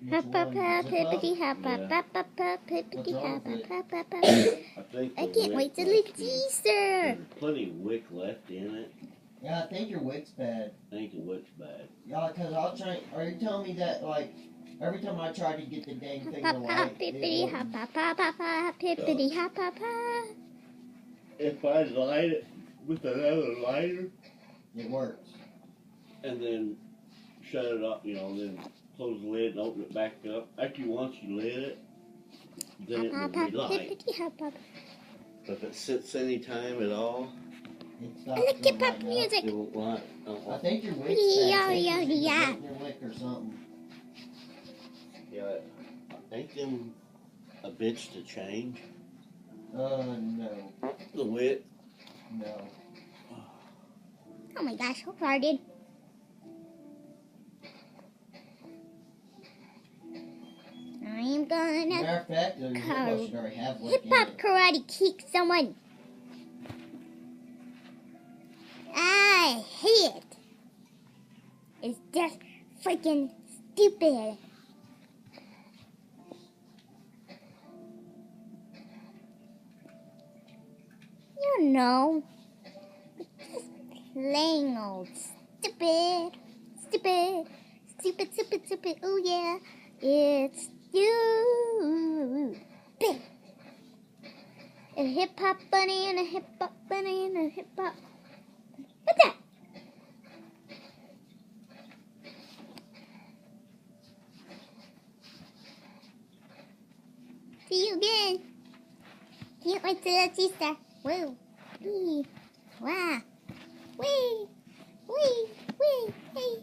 Which one? Hippity Zip hop, up? hippity What's wrong hop, with it? I think I the can't wick wait till must it's be- Easter. There's plenty of wick left in it. Yeah, I think your wick's bad. I think the wick's bad. Yeah, cause I'll try. Are you telling me that like every time I try to get the dang thing to Hop, light, hippity it hop, wouldn't? hippity hop. If I light it with another lighter It works. and then shut it up, then close the lid and open it back up. Actually, once you lit it, then it will relight. Hippity hop. But if it sits any time at all, It stops Look at doing pop that now. music. it won't light. I think your wick's Yeah, bad. yeah, yeah. Your wick or something. Yeah, ain't them a bitch to change? No, The wick? no. Oh my gosh, so farted. I'm gonna Matter of fact, your Car- should already have wick hip in hop it. karate kick someone. I hate it. It's just freaking stupid. You know, it's just plain old stupid. Stupid. Oh yeah, it's stupid. A hip hop bunny and a hip hop bunny and a hip hop. What's that? See you again. Can't wait till it's Easter. Woo. Wee. Wow. Wee. Hey.